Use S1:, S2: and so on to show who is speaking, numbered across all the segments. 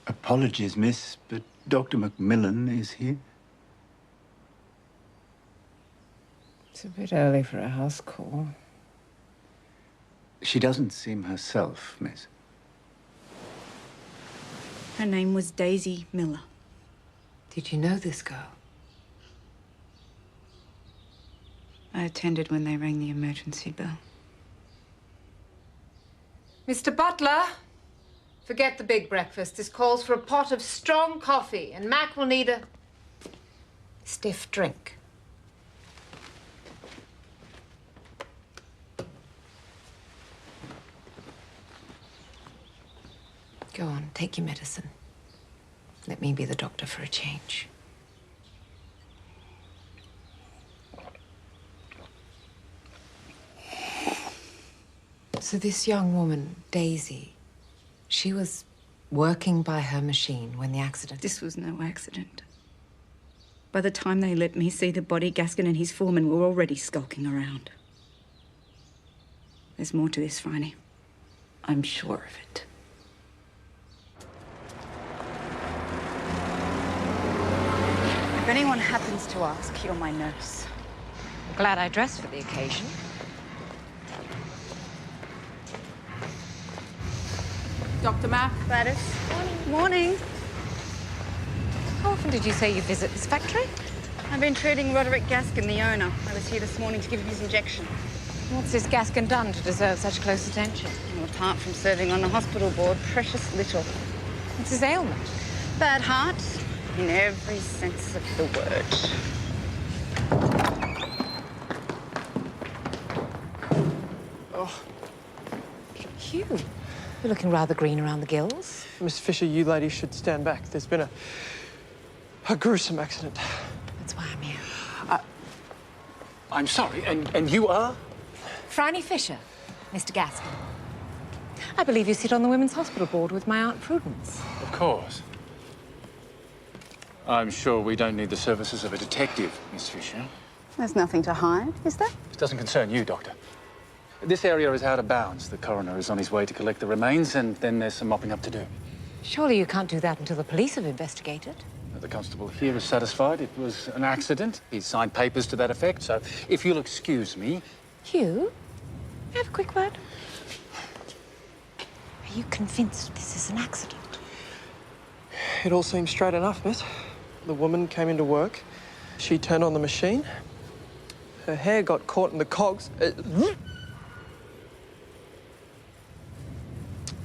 S1: Apologies, miss, but Dr. MacMillan is here.
S2: It's a bit early for a house call.
S1: She doesn't seem herself, miss.
S3: Her name was Daisy Miller.
S2: Did you know this girl?
S3: I attended when they rang the emergency bell.
S2: Mr. Butler, forget the big breakfast. This calls for a pot of strong coffee, and Mac will need a stiff drink. Go on, take your medicine. Let me be the doctor for a change. So this young woman, Daisy, she was working by her machine when the accident...
S3: This was no accident. By the time they let me see the body, Gaskin and his foreman were already skulking around. There's more to this, Phryne. I'm sure of it. If anyone happens to ask, you're my nurse.
S2: Glad I dressed for the occasion. Dr. Mac.
S3: Gladys. Morning. Morning.
S2: How often did you say you visit this factory?
S3: I've been treating Roderick Gaskin, the owner. I was here this morning to give him his injection.
S2: What's this Gaskin done to deserve such close attention?
S3: Well, apart from serving on the hospital board, precious little.
S2: What's his ailment?
S3: Bad heart, in every sense of the word.
S2: Oh. Hugh, you're looking rather green around the gills.
S4: Miss Fisher, you ladies should stand back. There's been a gruesome accident.
S2: That's why I'm here.
S5: I'm sorry, and you are?
S2: Phryne Fisher, Mr. Gaskin. I believe you sit on the Women's Hospital Board with my Aunt Prudence.
S5: Of course. I'm sure we don't need the services of a detective, Miss Fisher.
S3: There's nothing to hide, is there?
S5: This doesn't concern you, Doctor. This area is out of bounds. The coroner is on his way to collect the remains, and then there's some mopping up to do.
S2: Surely you can't do that until the police have investigated.
S5: The constable here is satisfied it was an accident. He's signed papers to that effect, so if you'll excuse me...
S2: Hugh, may I have a quick word? Are you convinced this is an accident?
S4: It all seems straight enough, miss. The woman came into work. She turned on the machine. Her hair got caught in the cogs.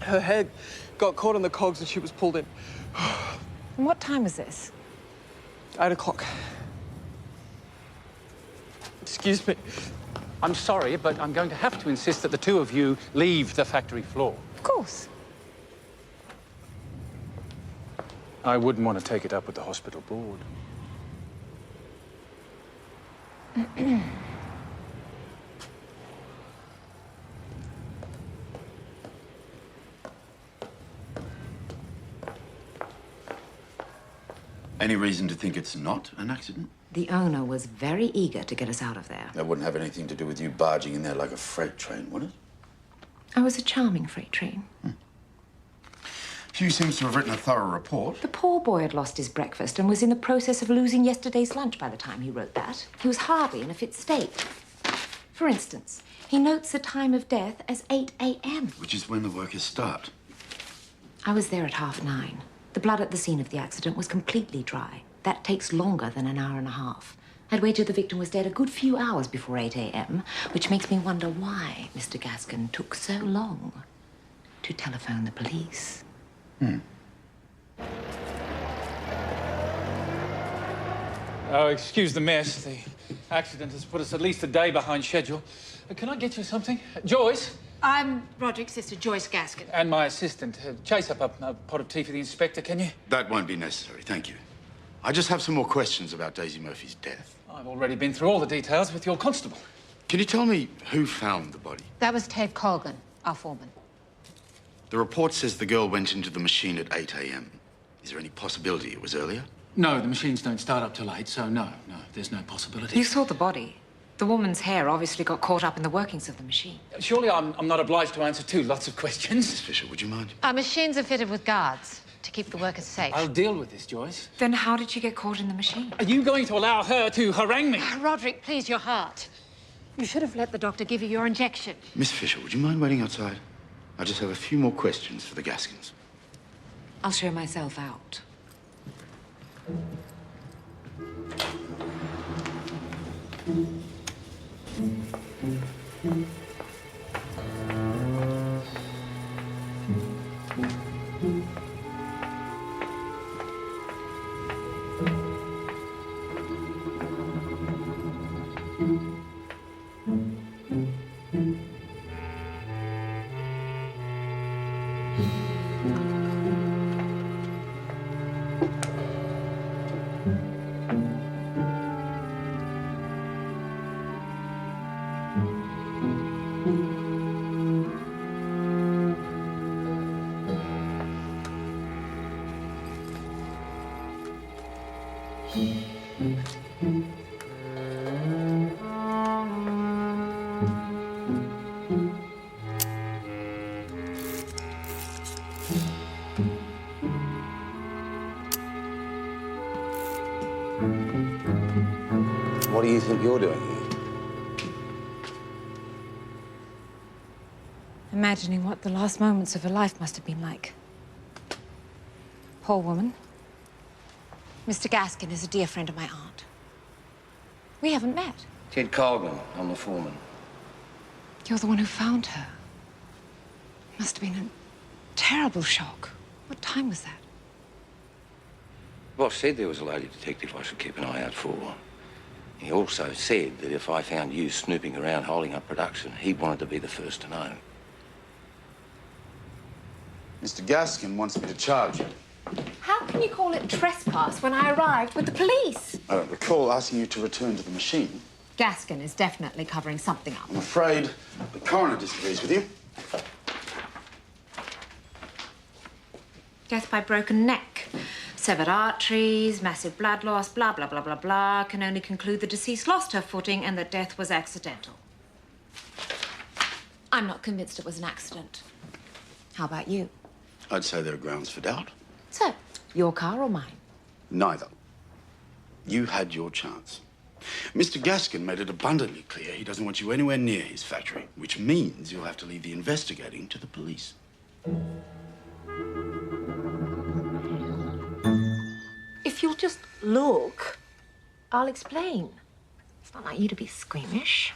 S4: Her hair got caught in the cogs and she was pulled in.
S2: And what time was this?
S4: 8 o'clock. Excuse me.
S5: I'm sorry, but I'm going to have to insist that the two of you leave the factory floor.
S2: Of course.
S5: I wouldn't want to take it up with the hospital board.
S1: Any reason to think it's not an accident?
S6: The owner was very eager to get us out of there.
S1: That wouldn't have anything to do with you barging in there like a freight train, would it?
S6: I was a charming freight train.
S1: Hugh seems to have written a thorough report.
S6: The poor boy had lost his breakfast and was in the process of losing yesterday's lunch by the time he wrote that. He was hardly in a fit state. For instance, he notes the time of death as 8 a.m.
S1: Which is when the workers start.
S6: I was there at 9:30. The blood at the scene of the accident was completely dry. That takes longer than an hour and a half. I'd wagered the victim was dead a good few hours before 8 a.m., which makes me wonder why Mr. Gaskin took so long to telephone the police.
S5: Oh, excuse the mess. The accident has put us at least a day behind schedule. Can I get you something? Joyce?
S2: I'm Roderick's sister, Joyce Gaskin.
S5: And my assistant. Chase up a pot of tea for the inspector, can you?
S1: That won't be necessary, thank you. I just have some more questions about Daisy Murphy's death.
S5: I've already been through all the details with your constable.
S1: Can you tell me who found the body?
S2: That was Ted Colgan, our foreman.
S1: The report says the girl went into the machine at 8 a.m. Is there any possibility it was earlier?
S5: No, the machines don't start up till 8, so no, there's no possibility.
S6: You saw the body. The woman's hair obviously got caught up in the workings of the machine.
S5: Surely I'm not obliged to answer lots of questions.
S1: Miss Fisher, would you mind?
S2: Our machines are fitted with guards to keep the workers safe.
S5: I'll deal with this, Joyce.
S6: Then how did she get caught in the machine?
S5: Are you going to allow her to harangue me?
S2: Roderick, please, your heart. You should have let the doctor give you your injection.
S1: Miss Fisher, would you mind waiting outside? I just have a few more questions for the Gaskins.
S6: I'll show myself out.
S7: What do you think you're doing here?
S6: Imagining what the last moments of her life must have been like. Poor woman. Mr. Gaskin is a dear friend of my aunt. We haven't met.
S7: Ted Colgan, I'm the foreman.
S6: You're the one who found her. Must have been a terrible shock. What time was that?
S7: Boss said there was a lady detective I should keep an eye out for. He also said that if I found you snooping around holding up production, he wanted to be the first to know.
S1: Mr. Gaskin wants me to charge you.
S2: How can you call it trespass when I arrived with the police?
S1: I don't recall asking you to return to the machine.
S6: Gaskin is definitely covering something up.
S1: I'm afraid the coroner disagrees with you.
S6: Death by broken neck. Severed arteries, massive blood loss, blah, blah, blah, blah, blah. Can only conclude the deceased lost her footing and that death was accidental. I'm not convinced it was an accident. How about you?
S1: I'd say there are grounds for doubt.
S6: So, your car or mine?
S1: Neither. You had your chance. Mr. Gaskin made it abundantly clear he doesn't want you anywhere near his factory, which means you'll have to leave the investigating to the police.
S2: If you'll just look, I'll explain. It's not like you to be squeamish.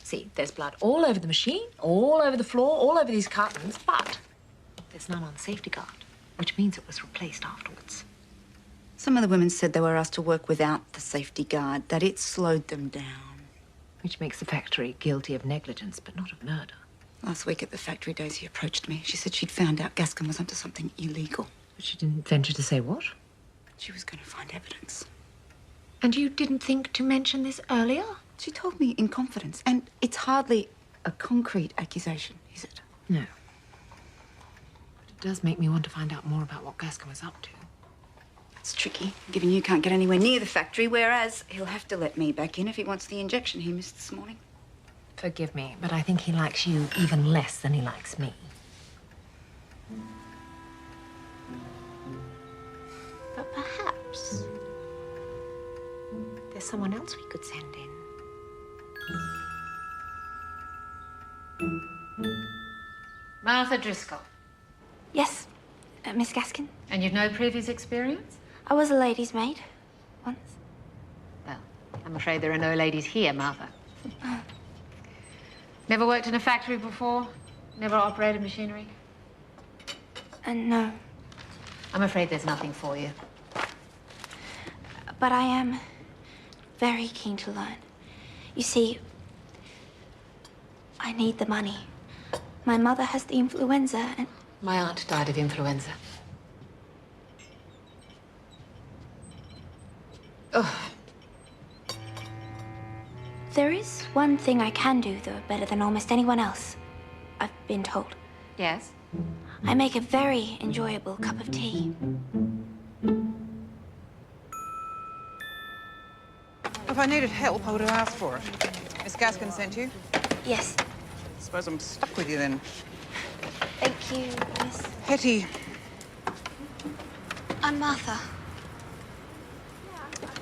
S2: See, there's blood all over the machine, all over the floor, all over these cartons, but there's none on the safety guard, which means it was replaced afterwards.
S3: Some of the women said they were asked to work without the safety guard, that it slowed them down.
S6: Which makes the factory guilty of negligence, but not of murder.
S3: Last week at the factory, Daisy approached me. She said she'd found out Gaskin was onto something illegal.
S6: But she didn't venture to say what?
S3: She was going to find evidence.
S2: And you didn't think to mention this earlier?
S3: She told me in confidence, and it's hardly a concrete accusation, is it?
S6: No. But it does make me want to find out more about what Gaskin was up to.
S3: It's tricky, given you can't get anywhere near the factory, whereas he'll have to let me back in if he wants the injection he missed this morning.
S6: Forgive me, but I think he likes you even less than he likes me. But perhaps there's someone else we could send in.
S2: Martha Driscoll.
S8: Yes, Miss Gaskin.
S2: And you've no previous experience?
S8: I was a lady's maid once.
S2: Well, I'm afraid there are no ladies here, Martha. Never worked in a factory before? Never operated machinery?
S8: No.
S2: I'm afraid there's nothing for you.
S8: But I am very keen to learn. You see, I need the money. My mother has the influenza and...
S2: My aunt died of influenza. Oh.
S8: There is one thing I can do, though, better than almost anyone else, I've been told.
S2: Yes?
S8: I make a very enjoyable cup of tea.
S9: If I needed help, I would have asked for it. Miss Gaskin sent you?
S8: Yes.
S9: Suppose I'm stuck with you then.
S8: Thank you, Miss...
S9: Hetty.
S8: I'm Martha.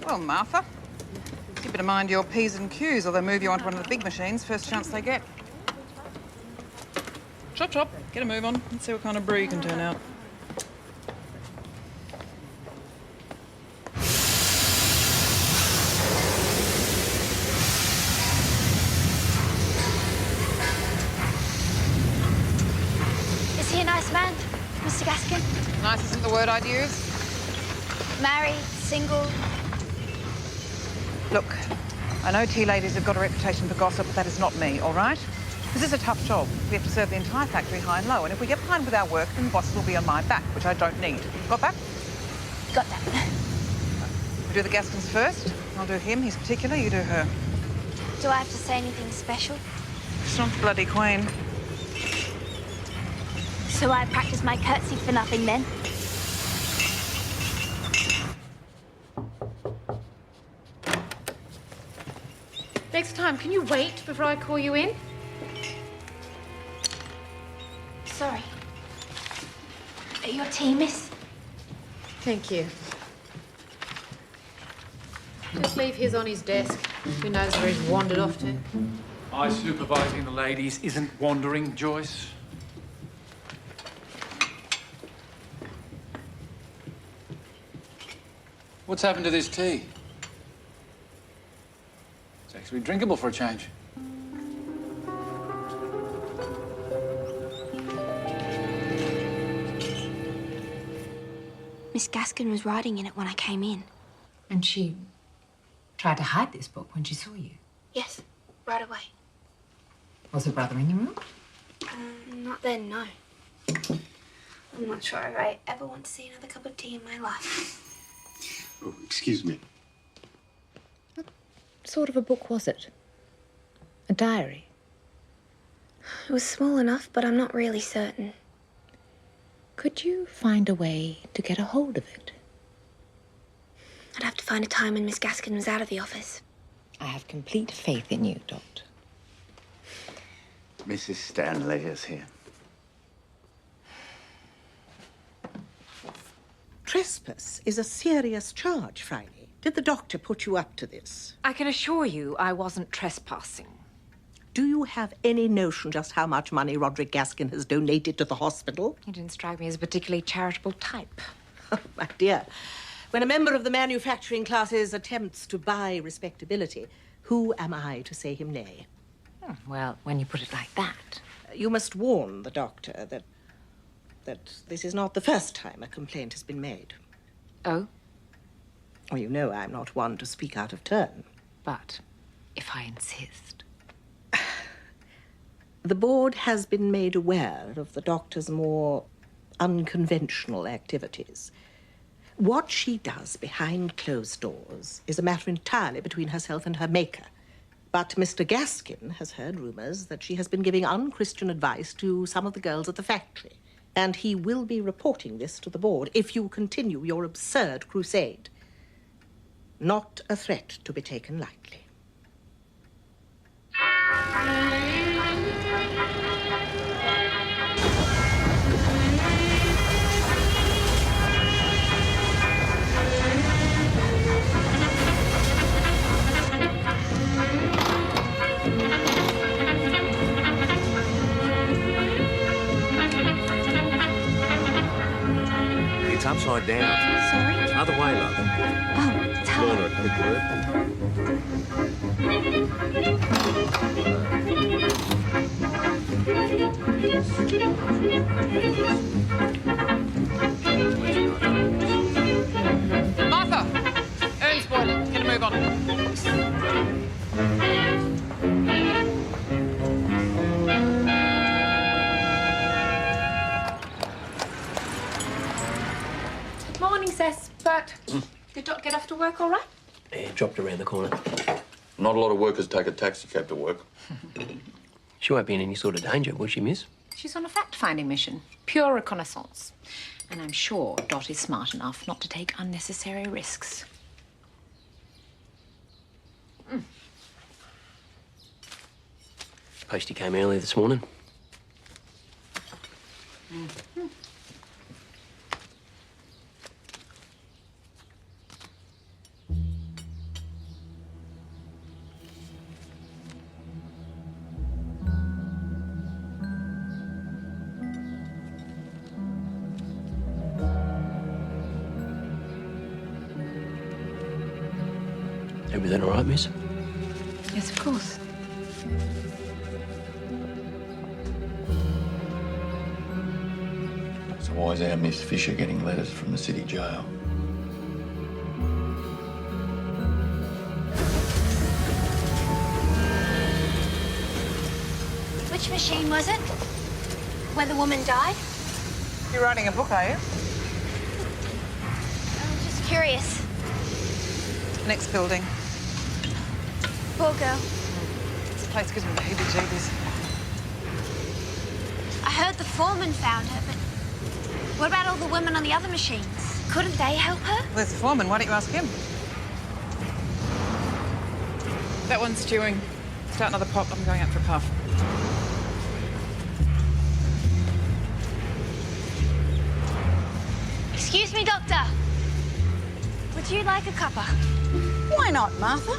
S9: Well, Martha, you better mind your P's and Q's or they'll move you onto one of the big machines first chance they get. Chop, chop. Get a move on. Let's see what kind of brew you can turn out.
S8: Is he a nice man, Mr. Gaskin?
S9: Nice isn't the word I'd use.
S8: Married, single?
S9: Look, I know tea ladies have got a reputation for gossip, but that is not me, all right? This is a tough job. We have to serve the entire factory high and low, and if we get behind with our work, then the bosses will be on my back, which I don't need. Got that?
S8: Got that.
S9: We do the Gaskins first. I'll do him. He's particular. You do her.
S8: Do I have to say anything special?
S9: She's not the bloody queen.
S8: So I practice my curtsy for nothing then?
S2: Next time, can you wait before I call you in?
S8: Sorry. Your tea, miss?
S2: Thank you. Just leave his on his desk. Who knows where he's wandered off to?
S5: I supervising the ladies isn't wandering, Joyce. What's happened to this tea? It's actually drinkable for a change.
S8: Miss Gaskin was writing in it when I came in.
S2: And she tried to hide this book when she saw you.
S8: Yes, right away.
S2: Was her brother in the room?
S8: Not then, no. I'm not sure if I ever want to see another cup of tea in my life.
S1: Oh, excuse me.
S6: What sort of a book was it? A diary?
S8: It was small enough, but I'm not really certain.
S6: Could you find a way to get a hold of it?
S8: I'd have to find a time when Miss Gaskin was out of the office.
S6: I have complete faith in you, Doctor.
S1: Mrs. Stanley is here.
S10: Trespass is a serious charge, Phryne. Did the doctor put you up to this?
S6: I can assure you I wasn't trespassing.
S10: Do you have any notion just how much money Roderick Gaskin has donated to the hospital?
S6: He didn't strike me as a particularly charitable type.
S10: Oh, my dear. When a member of the manufacturing classes attempts to buy respectability, who am I to say him nay?
S6: Well, when you put it like that.
S10: You must warn the doctor that this is not the first time a complaint has been made.
S6: Oh?
S10: Well, you know I'm not one to speak out of turn.
S6: But if I insist.
S10: The board has been made aware of the doctor's more unconventional activities. What she does behind closed doors is a matter entirely between herself and her maker. But Mr. Gaskin has heard rumors that she has been giving unchristian advice to some of the girls at the factory. And he will be reporting this to the board if you continue your absurd crusade. Not a threat to be taken lightly.
S11: It's upside down.
S6: Sorry?
S11: Other way, love.
S6: Oh, it's hard.
S11: Lorna, a quick word.
S9: Martha! Ern's boiling. Get a move on.
S2: Morning, Cess. But did Doc get off to work all right?
S12: Yeah, dropped around the corner.
S13: Not a lot of workers take a taxi cab to work.
S12: She won't be in any sort of danger, will she, miss?
S6: She's on a fact-finding mission. Pure reconnaissance. And I'm sure Dot is smart enough not to take unnecessary risks.
S12: Postie came early this morning. Everything all right, miss?
S6: Yes, of course.
S13: So why is our Miss Fisher getting letters from the city jail?
S8: Which machine was it? Where the woman died?
S9: You're writing a book, are you?
S8: I'm just curious.
S9: Next building.
S8: Poor girl.
S9: This place gives me the heebie-jeebies.
S8: I heard the foreman found her, but what about all the women on the other machines? Couldn't they help her?
S9: Where's the foreman? Why don't you ask him? That one's stewing. Start another pot. I'm going out for a puff.
S8: Excuse me, Doctor. Would you like a cuppa?
S14: Why not, Martha?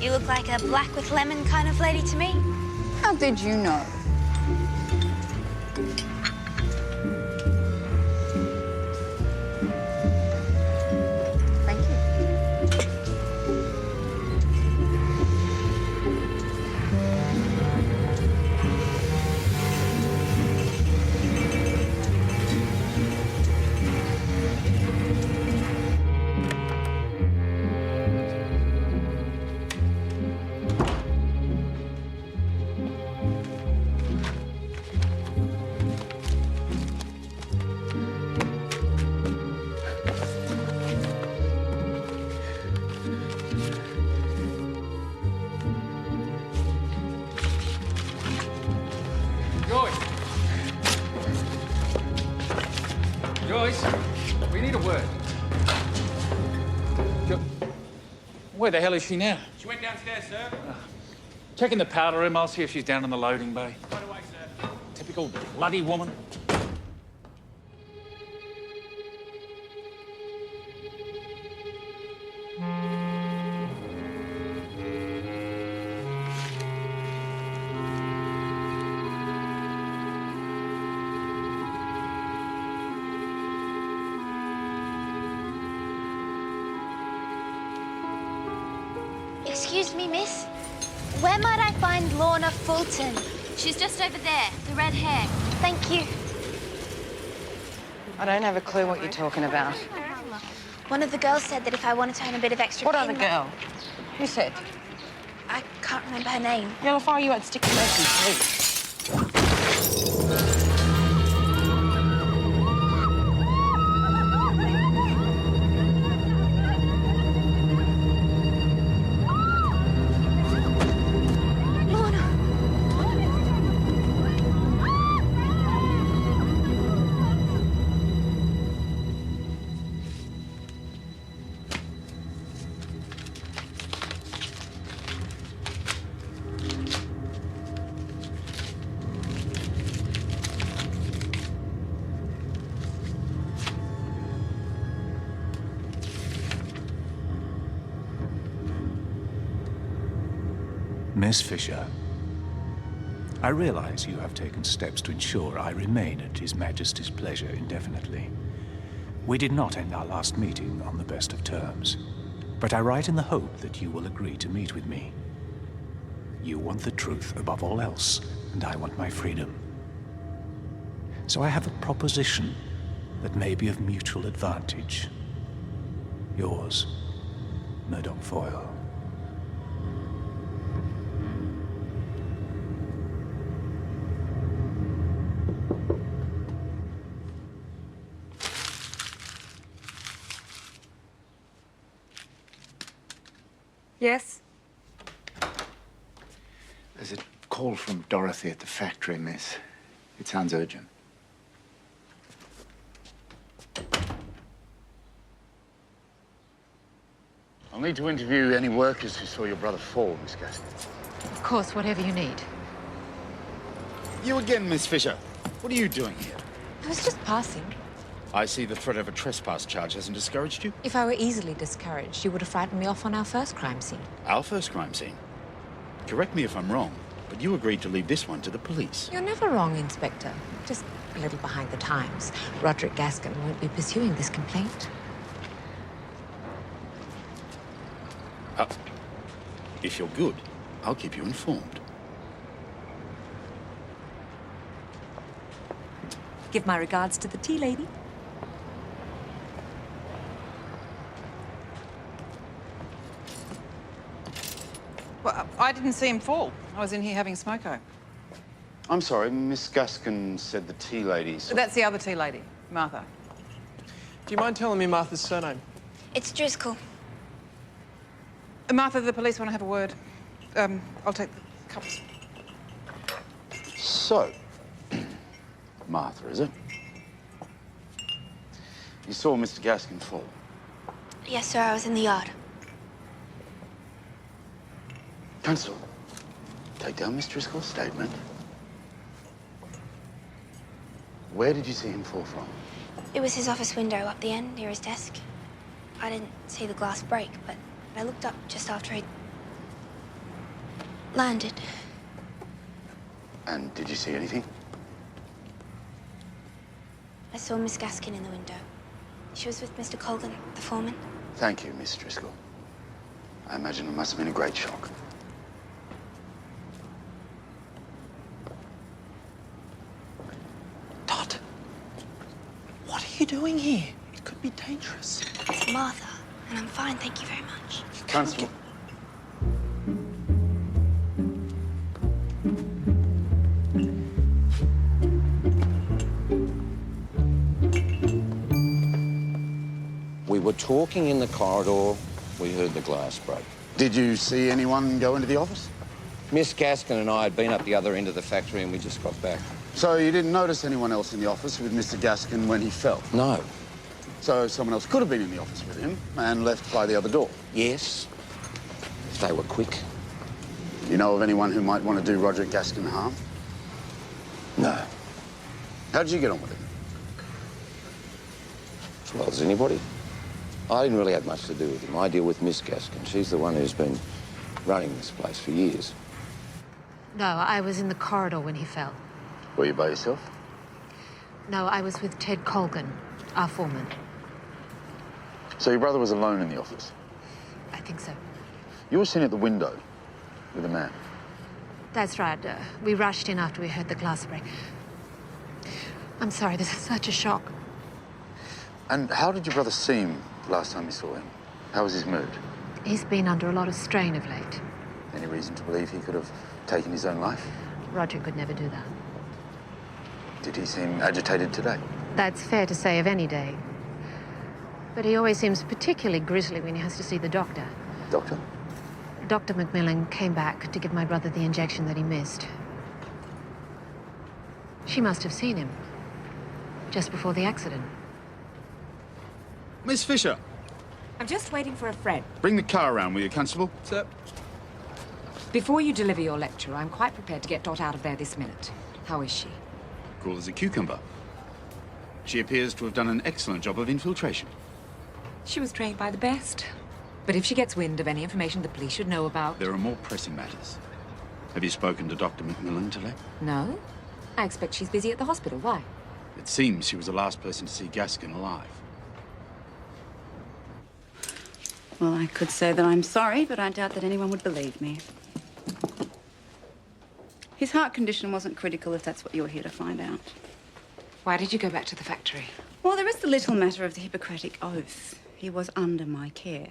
S8: You look like a black with lemon kind of lady to me.
S14: How did you know? Thank you.
S5: Joyce, we need a word. Where the hell is she now?
S15: She went downstairs, sir.
S5: Check in the powder room. I'll see if she's down in the loading bay.
S15: Right away, sir.
S5: Typical bloody woman.
S8: Excuse me, miss. Where might I find Lorna Fulton? She's just over there, the red hair. Thank you.
S9: I don't have a clue what you're talking about.
S8: One of the girls said that if I wanted to earn a bit of extra
S9: What other
S8: payment-
S9: girl? Who said?
S8: I can't remember her name.
S9: Yellow fire, you had stick to mercy, please.
S16: Miss Fisher, I realize you have taken steps to ensure I remain at His Majesty's pleasure indefinitely. We did not end our last meeting on the best of terms, but I write in the hope that you will agree to meet with me. You want the truth above all else, and I want my freedom. So I have a proposition that may be of mutual advantage. Yours, Murdoch Foyle.
S17: Yes?
S18: There's a call from Dorothy at the factory, miss. It sounds urgent. I'll need to interview any workers who saw your brother fall, Miss Gaston.
S2: Of course, whatever you need.
S18: You again, Miss Fisher. What are you doing here?
S6: I was just passing.
S18: I see the threat of a trespass charge hasn't discouraged you.
S6: If I were easily discouraged, you would have frightened me off on our first crime scene.
S18: Our first crime scene? Correct me if I'm wrong, but you agreed to leave this one to the police.
S6: You're never wrong, Inspector. Just a little behind the times. Roderick Gaskin won't be pursuing this complaint.
S18: If you're good, I'll keep you informed.
S17: Give my regards to the tea lady.
S9: Well, I didn't see him fall. I was in here having smoko.
S18: I'm sorry, Miss Gaskin said the tea lady.
S9: That's the other tea lady, Martha.
S4: Do you mind telling me Martha's surname?
S8: It's Driscoll.
S9: Martha, the police want to have a word. I'll take the cups.
S18: So, Martha, is it? You saw Mr. Gaskin fall?
S8: Yes, sir, I was in the yard.
S18: Constable, take down Miss Driscoll's statement. Where did you see him fall from?
S8: It was his office window up the end near his desk. I didn't see the glass break, but I looked up just after he'd landed.
S18: And did you see anything?
S8: I saw Miss Gaskin in the window. She was with Mr. Colgan, the foreman.
S18: Thank you, Miss Driscoll. I imagine it must have been a great shock.
S4: Dot, what are you doing here? It could be dangerous.
S8: It's Martha, and I'm fine, thank you very much.
S18: Constable.
S7: We were talking in the corridor. We heard the glass break.
S18: Did you see anyone go into the office?
S7: Miss Gaskin and I had been up the other end of the factory and we just got back.
S18: So you didn't notice anyone else in the office with Mr. Gaskin when he fell?
S7: No.
S18: So someone else could have been in the office with him and left by the other door?
S7: Yes. If they were quick.
S18: You know of anyone who might want to do Roderick Gaskin harm?
S7: No.
S18: How did you get on with him?
S7: As well as anybody. I didn't really have much to do with him. I deal with Miss Gaskin. She's the one who's been running this place for years.
S2: No, I was in the corridor when he fell.
S18: Were you by yourself?
S2: No, I was with Ted Colgan, our foreman.
S18: So your brother was alone in the office?
S2: I think so.
S18: You were seen at the window with a man?
S2: That's right. We rushed in after we heard the glass break. I'm sorry, this is such a shock.
S18: And how did your brother seem last time you saw him? How was his mood?
S2: He's been under a lot of strain of late.
S18: Any reason to believe he could have taken his own life?
S2: Roger could never do that.
S18: Did he seem agitated today?
S2: That's fair to say of any day. But he always seems particularly grisly when he has to see the doctor.
S18: Doctor?
S2: Dr. MacMillan came back to give my brother the injection that he missed. She must have seen him just before the accident.
S18: Miss Fisher.
S17: I'm just waiting for a friend.
S18: Bring the car around, will you, Constable?
S4: Sir.
S17: Before you deliver your lecture, I'm quite prepared to get Dot out of there this minute. How is she?
S18: Cool as a cucumber. She appears to have done an excellent job of infiltration.
S17: She was trained by the best. But if she gets wind of any information the police should know about...
S18: There are more pressing matters.
S1: Have you spoken to Dr. MacMillan today?
S17: No. I expect she's busy at the hospital. Why?
S1: It seems she was the last person to see Gaskin alive.
S3: Well, I could say that I'm sorry, but I doubt that anyone would believe me. His heart condition wasn't critical, if that's what you're here to find out.
S17: Why did you go back to the factory?
S3: Well, there is the little matter of the Hippocratic Oath. He was under my care.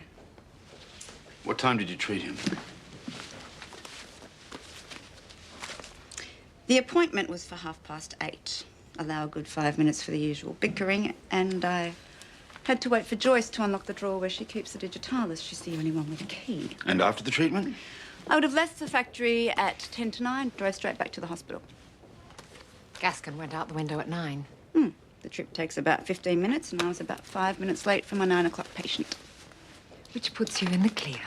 S1: What time did you treat him?
S3: The appointment was for 8:30. Allow a good 5 minutes for the usual bickering, and I had to wait for Joyce to unlock the drawer where she keeps the digitalis. She's the only one with a key.
S1: And after the treatment?
S3: I would have left the factory at 9:10, drove straight back to the hospital.
S17: Gaskin went out the window at 9.
S3: The trip takes about 15 minutes, and I was about 5 minutes late for my 9 o'clock patient.
S17: Which puts you in the clear.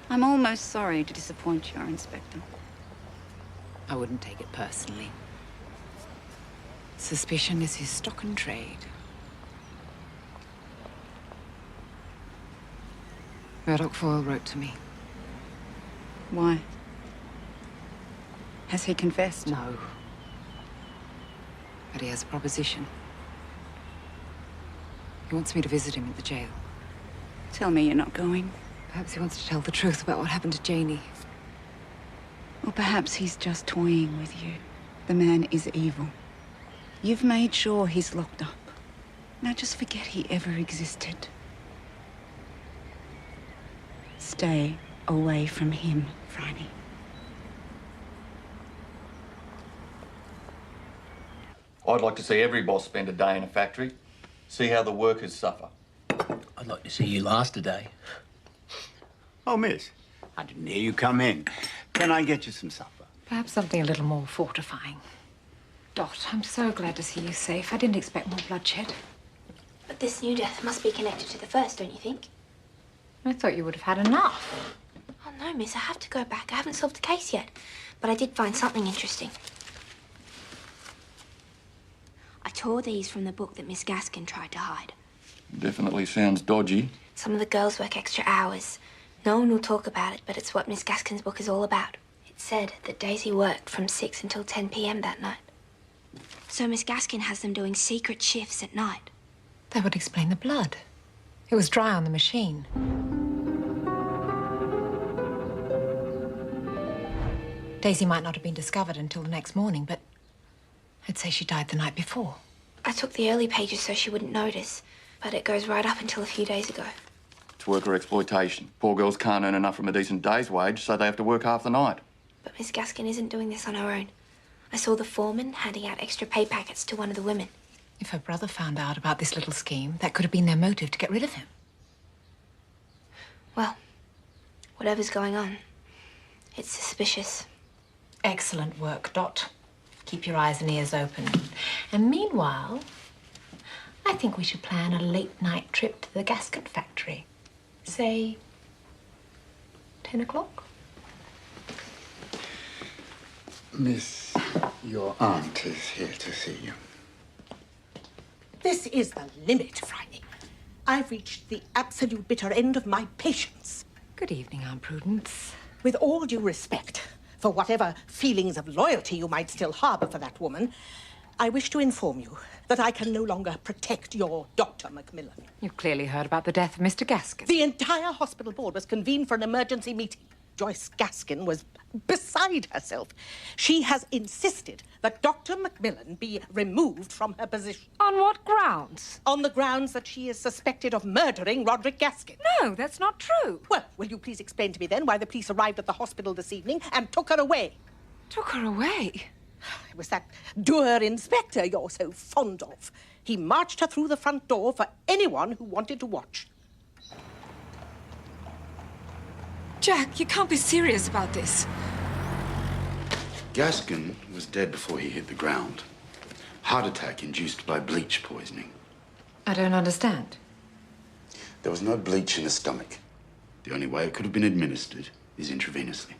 S3: I'm almost sorry to disappoint you, Inspector.
S17: I wouldn't take it personally. Suspicion is his stock and trade. Murdoch Foyle wrote to me.
S3: Why? Has he confessed?
S17: No. But he has a proposition. He wants me to visit him at the jail.
S3: Tell me you're not going.
S17: Perhaps he wants to tell the truth about what happened to Janie.
S3: Or perhaps he's just toying with you. The man is evil. You've made sure he's locked up. Now just forget he ever existed. Stay away from him, Phryne.
S13: I'd like to see every boss spend a day in a factory, see how the workers suffer.
S12: I'd like to see you last a day.
S18: Oh, miss, I didn't hear you come in. Can I get you some supper?
S17: Perhaps something a little more fortifying. Dot, I'm so glad to see you safe. I didn't expect more bloodshed.
S8: But this new death must be connected to the first, don't you think?
S17: I thought you would have had enough.
S8: Oh, no, miss, I have to go back. I haven't solved the case yet. But I did find something interesting. I tore these from the book that Miss Gaskin tried to hide.
S13: Definitely sounds dodgy.
S8: Some of the girls work extra hours. No one will talk about it, but it's what Miss Gaskin's book is all about. It said that Daisy worked from 6 until 10 p.m. that night. So Miss Gaskin has them doing secret shifts at night.
S17: That would explain the blood. It was dry on the machine. Daisy might not have been discovered until the next morning, but I'd say she died the night before.
S8: I took the early pages so she wouldn't notice, but it goes right up until a few days ago.
S13: It's worker exploitation. Poor girls can't earn enough from a decent day's wage, so they have to work half the night.
S8: But Miss Gaskin isn't doing this on her own. I saw the foreman handing out extra pay packets to one of the women.
S17: If her brother found out about this little scheme, that could have been their motive to get rid of him.
S8: Well, whatever's going on, it's suspicious.
S17: Excellent work, Dot. Keep your eyes and ears open. And meanwhile, I think we should plan a late-night trip to the gasket factory. Say, 10 o'clock?
S18: Miss, your aunt is here to see you.
S10: This is the limit, Phryne. I've reached the absolute bitter end of my patience.
S17: Good evening, Aunt Prudence.
S10: With all due respect for whatever feelings of loyalty you might still harbour for that woman, I wish to inform you that I can no longer protect your Dr. MacMillan.
S17: You've clearly heard about the death of Mr. Gaskin.
S10: The entire hospital board was convened for an emergency meeting. Joyce Gaskin was beside herself. She has insisted that Dr. MacMillan be removed from her position.
S17: On what grounds?
S10: On the grounds that she is suspected of murdering Roderick Gaskin.
S17: No, that's not true.
S10: Well, will you please explain to me then why the police arrived at the hospital this evening and took her away?
S17: Took her away?
S10: It was that Dr. inspector you're so fond of. He marched her through the front door for anyone who wanted to watch.
S17: Jack, you can't be serious about this.
S1: Gaskin was dead before he hit the ground. Heart attack induced by bleach poisoning.
S17: I don't understand.
S1: There was no bleach in the stomach. The only way it could have been administered is intravenously.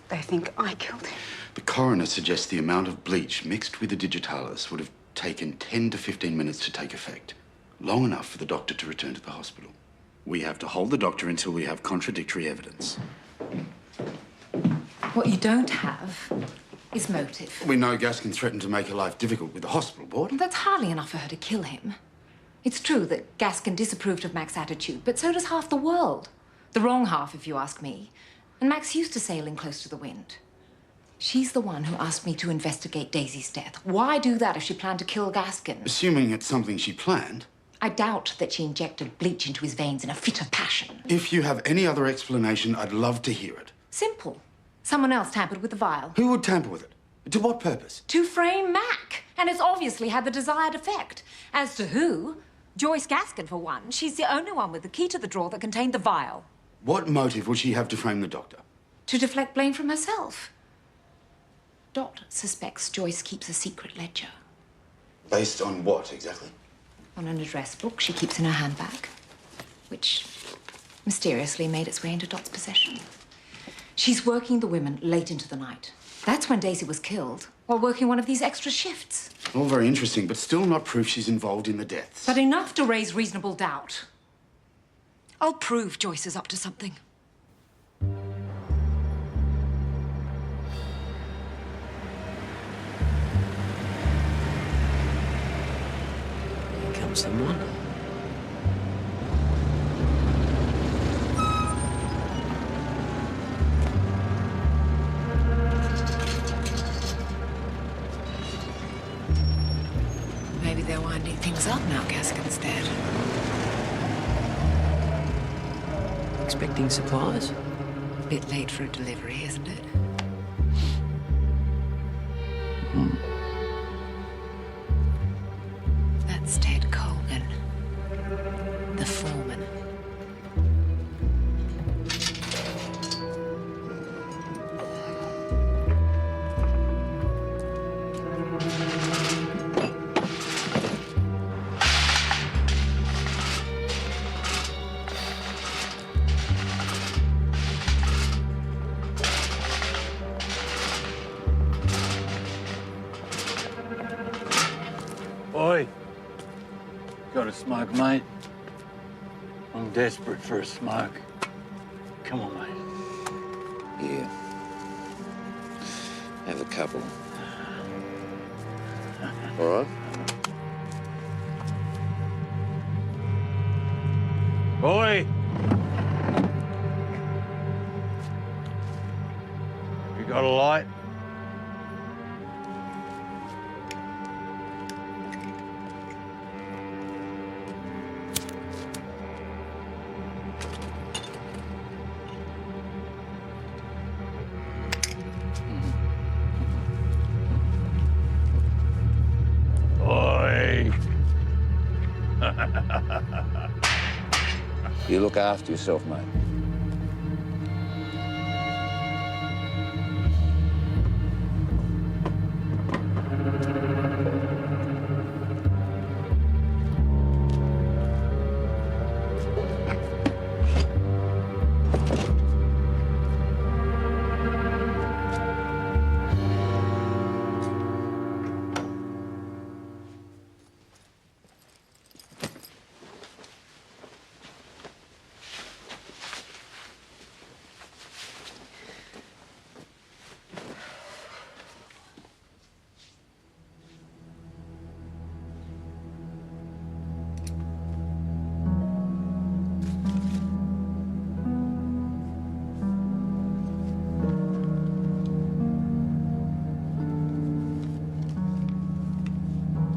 S3: They think I killed him.
S1: The coroner suggests the amount of bleach mixed with the digitalis would have taken 10 to 15 minutes to take effect. Long enough for the doctor to return to the hospital. We have to hold the doctor until we have contradictory evidence.
S6: What you don't have is motive.
S1: We know Gaskin threatened to make her life difficult with the hospital board.
S6: That's hardly enough for her to kill him. It's true that Gaskin disapproved of Mac's attitude, but so does half the world. The wrong half, if you ask me. And Mac's used to sailing close to the wind. She's the one who asked me to investigate Daisy's death. Why do that if she planned to kill Gaskin?
S1: Assuming it's something she planned.
S6: I doubt that she injected bleach into his veins in a fit of passion.
S1: If you have any other explanation, I'd love to hear it.
S6: Simple. Someone else tampered with the vial.
S1: Who would tamper with it? To what purpose?
S6: To frame Mac. And it's obviously had the desired effect. As to who, Joyce Gaskin, for one. She's the only one with the key to the drawer that contained the vial.
S1: What motive would she have to frame the doctor?
S6: To deflect blame from herself. Dot suspects Joyce keeps a secret ledger.
S1: Based on what, exactly?
S6: On an address book she keeps in her handbag, which mysteriously made its way into Dot's possession. She's working the women late into the night. That's when Daisy was killed, while working one of these extra shifts.
S1: All very interesting, but still not proof she's involved in the deaths.
S6: But enough to raise reasonable doubt. I'll prove Joyce is up to something.
S12: Here comes someone.
S6: Maybe they're winding things up now Gaskin's dead.
S12: Expecting supplies?
S6: A bit late for a delivery, isn't it? That's Ted Colgan, the foreman.
S19: Oi. Got a smoke, mate? I'm desperate for a smoke. Come on, mate.
S7: Yeah. Have a couple. All right?
S19: Oi! You got a light?
S7: You look after yourself, mate.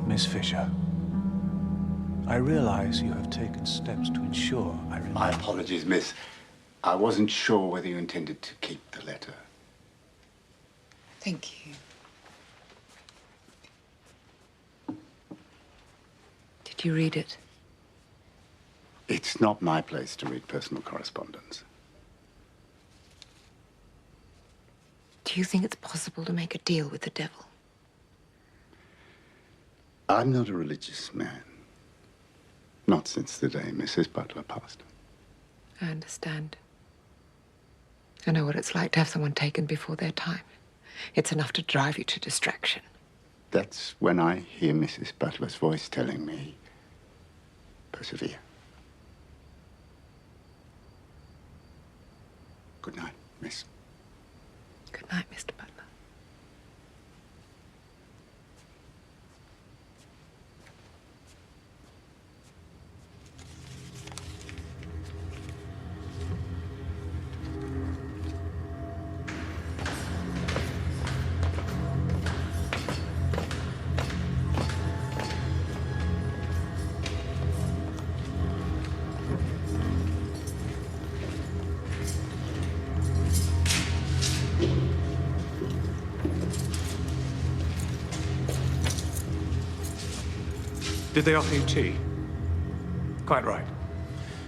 S16: Miss Fisher, I realize you have taken steps to ensure I remain...
S20: My apologies, miss. I wasn't sure whether you intended to keep the letter.
S6: Thank you. Did you read it?
S20: It's not my place to read personal correspondence.
S6: Do you think it's possible to make a deal with the devil?
S20: I'm not a religious man. Not since the day Mrs. Butler passed.
S6: I understand. I know what it's like to have someone taken before their time. It's enough to drive you to distraction.
S20: That's when I hear Mrs. Butler's voice telling me, persevere. Good night, miss.
S17: Good night, Mr. Butler.
S16: Did they offer you tea? Quite right.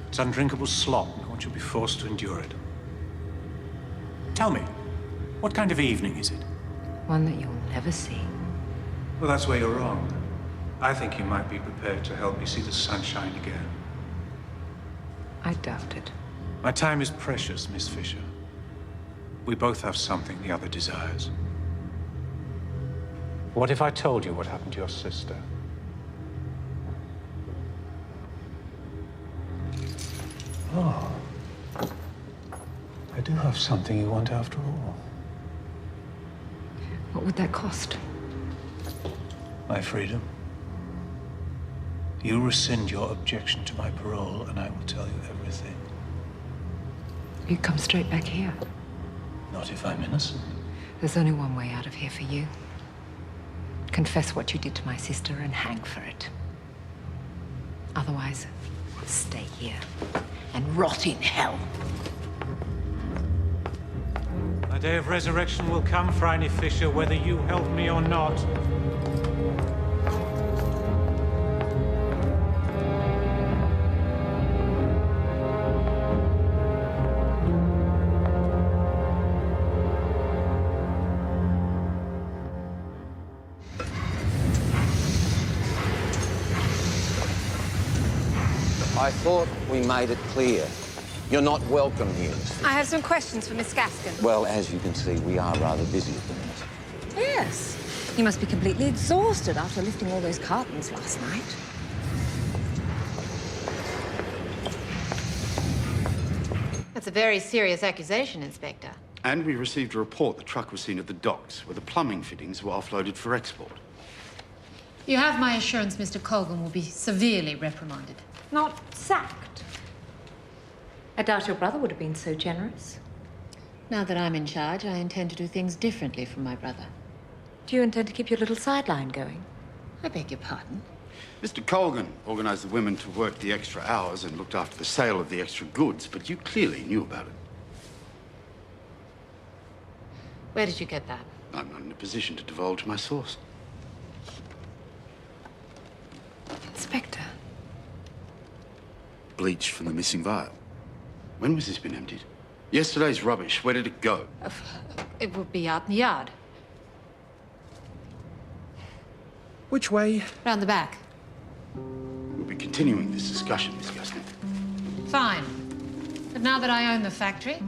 S16: It's undrinkable slop, and one should be forced to endure it. Tell me, what kind of evening is it?
S6: One that you'll never see.
S16: Well, that's where you're wrong. I think you might be prepared to help me see the sunshine again.
S6: I doubt it.
S16: My time is precious, Miss Fisher. We both have something the other desires. What if I told you what happened to your sister? Oh. I do have something you want after all.
S6: What would that cost?
S16: My freedom. You rescind your objection to my parole, and I will tell you everything.
S6: You come straight back here.
S16: Not if I'm innocent.
S6: There's only one way out of here for you. Confess what you did to my sister and hang for it. Otherwise, stay here and rot in hell.
S16: My day of resurrection will come, Phryne Fisher, whether you help me or not.
S7: I thought we made it clear. You're not welcome here.
S2: I have some questions for Miss Gaskin.
S7: Well, as you can see, we are rather busy at the minute.
S6: Yes. You must be completely exhausted after lifting all those cartons last night.
S2: That's a very serious accusation, Inspector.
S1: And we received a report the truck was seen at the docks, where the plumbing fittings were offloaded for export.
S2: You have my assurance Mr. Colgan will be severely reprimanded.
S6: Not sacked. I doubt your brother would have been so generous.
S2: Now that I'm in charge, I intend to do things differently from my brother.
S6: Do you intend to keep your little sideline going?
S2: I beg your pardon?
S1: Mr. Colgan organised the women to work the extra hours and looked after the sale of the extra goods, but you clearly knew about it.
S2: Where did you get that?
S1: I'm not in a position to divulge my source.
S6: Inspector.
S1: Bleach from the missing vial. When was this been emptied? Yesterday's rubbish. Where did it go?
S2: It would be out in the yard.
S4: Which way?
S2: Round the back.
S1: We'll be continuing this discussion, Miss Gaskin.
S2: Fine. But now that I own the factory,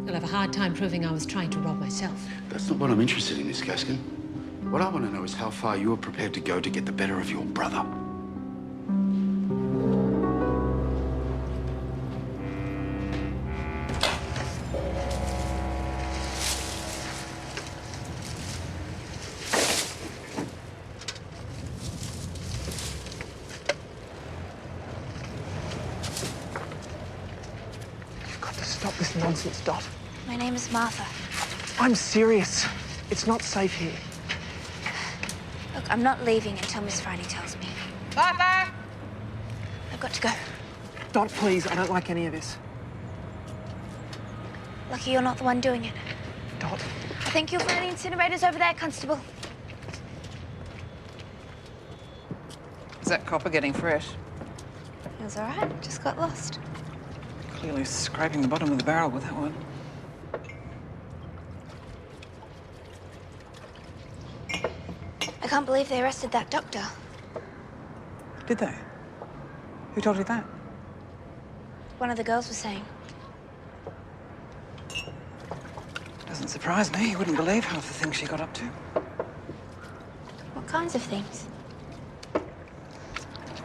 S2: you'll have a hard time proving I was trying to rob myself.
S1: That's not what I'm interested in, Miss Gaskin. What I want to know is how far you are prepared to go to get the better of your brother.
S4: Stop this nonsense, Dot.
S8: My name is Martha.
S4: I'm serious. It's not safe here.
S8: Look, I'm not leaving until Miss Phryne tells me.
S9: Martha!
S8: I've got to go.
S4: Dot, please. I don't like any of this.
S8: Lucky you're not the one doing it.
S4: Dot.
S8: I think you'll find the incinerators over there, Constable.
S9: Is that copper getting fresh?
S8: It was all right. Just got lost.
S9: Clearly scraping the bottom of the barrel with that one.
S8: I can't believe they arrested that doctor.
S9: Did they? Who told you that?
S8: One of the girls was saying.
S9: Doesn't surprise me. You wouldn't believe half the things she got up to.
S8: What kinds of things?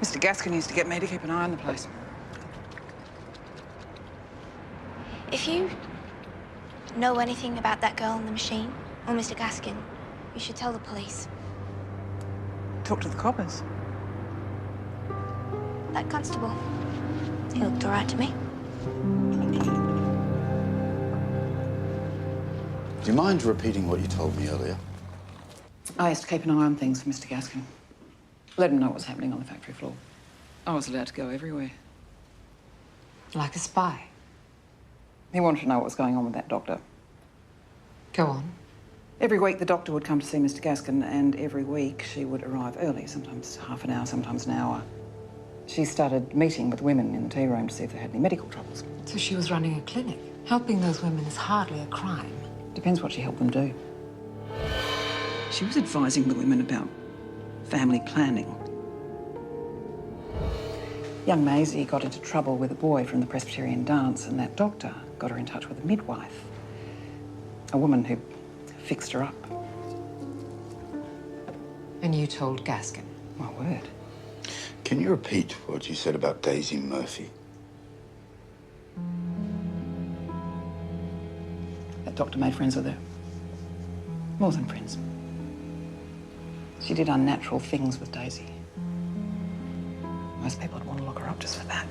S9: Mr. Gaskin used to get me to keep an eye on the place.
S8: If you know anything about that girl in the machine? Or Mr. Gaskin? You should tell the police.
S9: Talk to the coppers.
S8: That constable. He looked all right to me.
S1: Do you mind repeating what you told me earlier?
S9: I used to keep an eye on things for Mr. Gaskin. Let him know what was happening on the factory floor. I was allowed to go everywhere.
S6: Like a spy?
S9: He wanted to know what was going on with that doctor.
S6: Go on.
S9: Every week the doctor would come to see Mr. Gaskin, and every week she would arrive early, sometimes half an hour, sometimes an hour. She started meeting with women in the tea room to see if they had any medical troubles.
S6: So she was running a clinic. Helping those women is hardly a crime.
S9: Depends what she helped them do. She was advising the women about family planning. Young Maisie got into trouble with a boy from the Presbyterian dance, and that doctor got her in touch with a midwife, a woman who fixed her up.
S6: And you told Gaskin?
S9: My word.
S1: Can you repeat what you said about Daisy Murphy?
S9: That doctor made friends with her. More than friends. She did unnatural things with Daisy. Most people would want to lock her up just for that.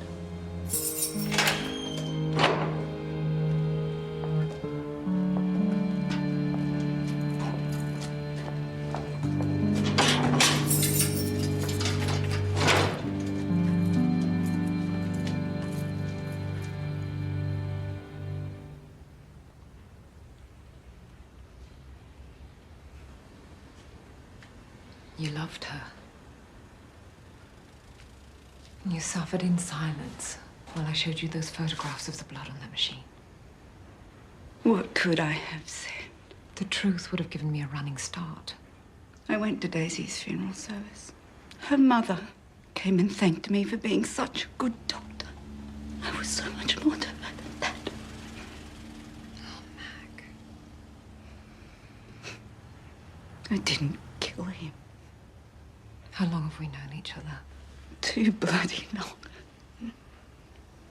S6: You loved her. And you suffered in silence while I showed you those photographs of the blood on the machine.
S3: What could I have said?
S6: The truth would have given me a running start.
S3: I went to Daisy's funeral service. Her mother came and thanked me for being such a good doctor. I was so much more to her than that.
S6: Oh, Mac.
S3: I didn't kill him.
S6: How long have we known each other?
S3: Too bloody long.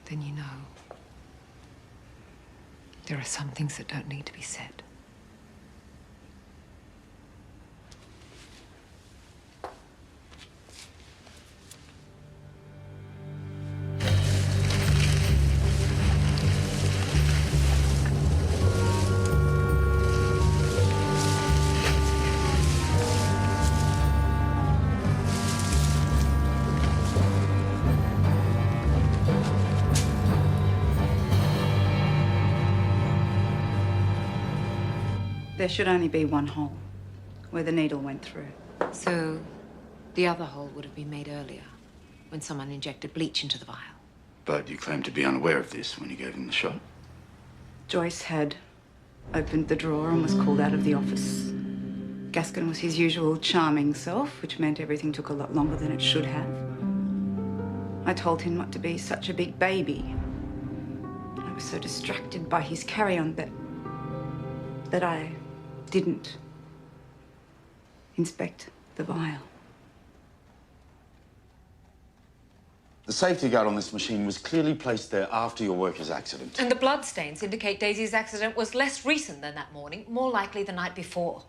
S6: Then you know. There are some things that don't need to be said.
S3: There should only be one hole, where the needle went through.
S6: So, the other hole would have been made earlier, when someone injected bleach into the vial.
S1: But you claim to be unaware of this when you gave him the shot.
S3: Joyce had opened the drawer and was called out of the office. Gaskin was his usual charming self, which meant everything took a lot longer than it should have. I told him not to be such a big baby. I was so distracted by his carry-on that I didn't inspect the vial.
S1: The safety guard on this machine was clearly placed there after your worker's accident.
S2: And the bloodstains indicate Daisy's accident was less recent than that morning, more likely the night before.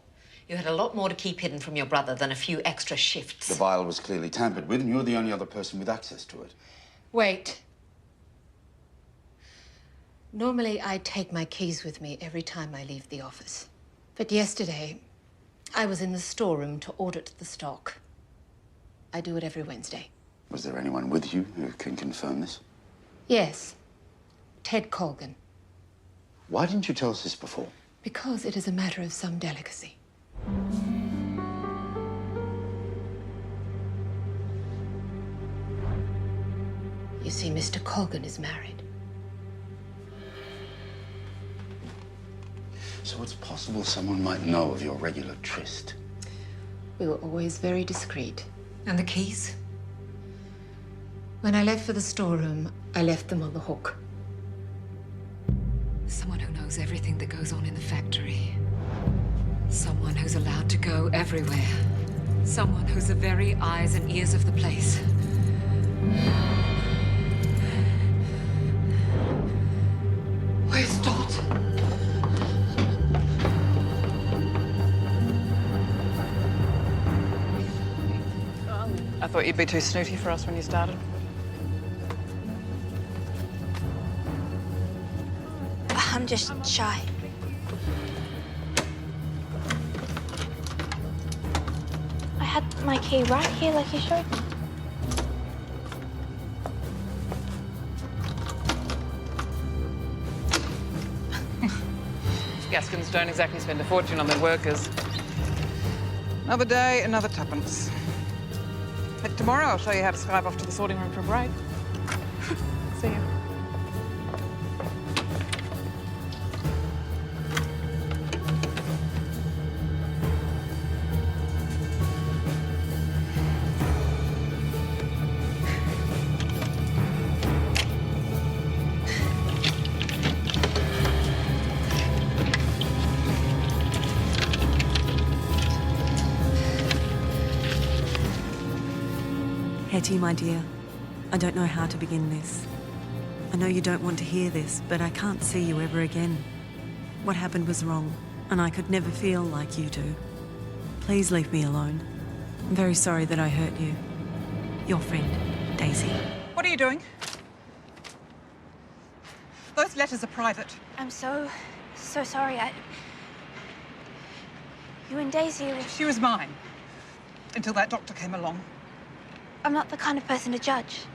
S2: You had a lot more to keep hidden from your brother than a few extra shifts.
S1: The vial was clearly tampered with, and you're the only other person with access to it.
S2: Wait. Normally, I take my keys with me every time I leave the office. But yesterday, I was in the storeroom to audit the stock. I do it every Wednesday.
S1: Was there anyone with you who can confirm this?
S2: Yes. Ted Colgan.
S1: Why didn't you tell us this before?
S2: Because it is a matter of some delicacy. You see, Mr. Colgan is married.
S1: So it's possible someone might know of your regular tryst.
S2: We were always very discreet.
S6: And the keys?
S2: When I left for the storeroom, I left them on the hook.
S6: Someone who knows everything that goes on in the factory. Someone who's allowed to go everywhere. Someone who's the very eyes and ears of the place. Where's Dot?
S9: thought you'd be too snooty for us when you started.
S8: I'm just shy. I had my key right here like you showed me.
S9: Gaskins don't exactly spend a fortune on their workers. Another day, another tuppence. But tomorrow I'll show you how to skype off to the sorting room for a break. See you.
S21: Hetty, my dear, I don't know how to begin this. I know you don't want to hear this, but I can't see you ever again. What happened was wrong, and I could never feel like you do. Please leave me alone. I'm very sorry that I hurt you. Your friend, Daisy.
S9: What are you doing? Those letters are private.
S8: I'm so sorry. You and Daisy were...
S9: She was mine. Until that doctor came along.
S8: I'm not the kind of person to judge.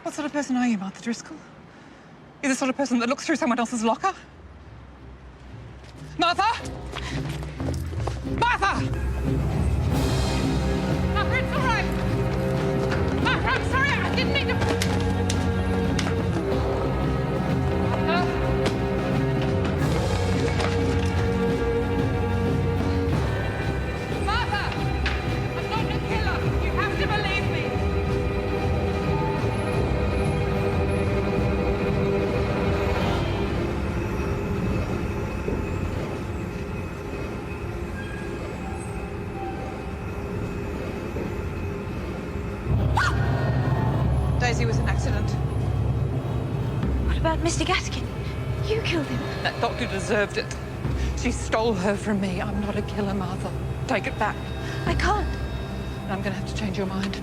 S9: What sort of person are you, Martha Driscoll? You're the sort of person that looks through someone else's locker? Martha! Martha! Martha, it's all right. Martha, I'm sorry. I didn't mean to... Martha! I'm not a killer. You have to believe me. Daisy was an accident.
S8: What about Mr. Gaskin? You killed him.
S9: That doctor deserved it. She stole her from me. I'm not a killer, Martha. Take it back.
S8: I can't.
S9: I'm going to have to change your mind.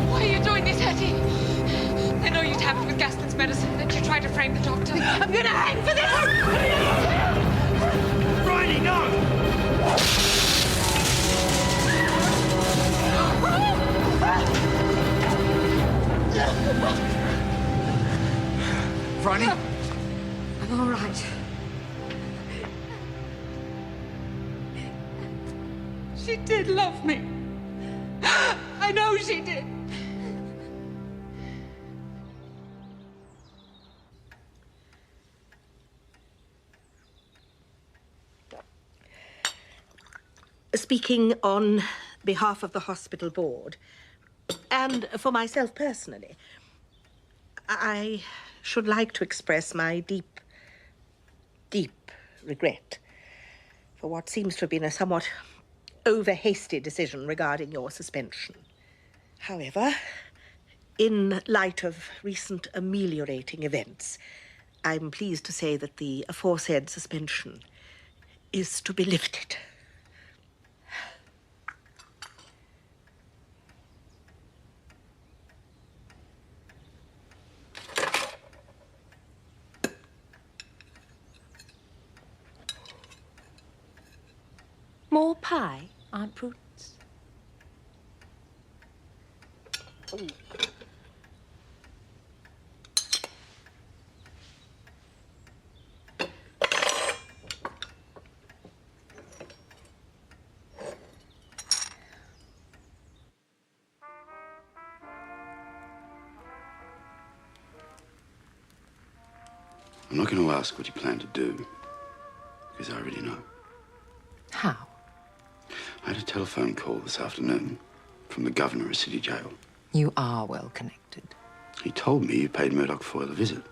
S17: Why are you doing this, Hetty? I know you tampered with Gaston's medicine, that you tried to frame the doctor. I'm gonna hang for this!
S15: Phryne, no!
S9: Phryne?
S17: I'm all right.
S9: She did love me. I know she did.
S10: Speaking on behalf of the hospital board, and for myself personally, I should like to express my deep, deep regret for what seems to have been a somewhat over-hasty decision regarding your suspension. However, in light of recent ameliorating events, I'm pleased to say that the aforesaid suspension is to be lifted.
S6: More pie, Aunt Prudence?
S1: I'm not going to ask what you plan to do, because I already know.
S6: How?
S1: I had a telephone call this afternoon from the governor of City Jail.
S6: You are well connected.
S1: He told me you paid Murdoch Foyle a visit.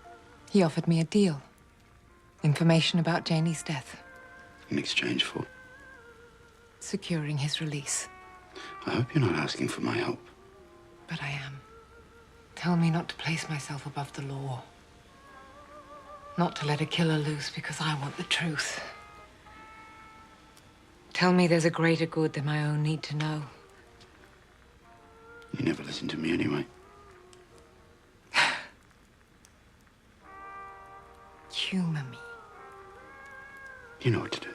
S6: He offered me a deal. Information about Janie's death.
S1: In exchange for?
S17: Securing his release.
S1: I hope you're not asking for my help.
S17: But I am. Tell me not to place myself above the law. Not to let a killer loose because I want the truth. Tell me there's a greater good than my own need to know.
S1: You never listen to me anyway.
S17: Humor me.
S1: You know what to do.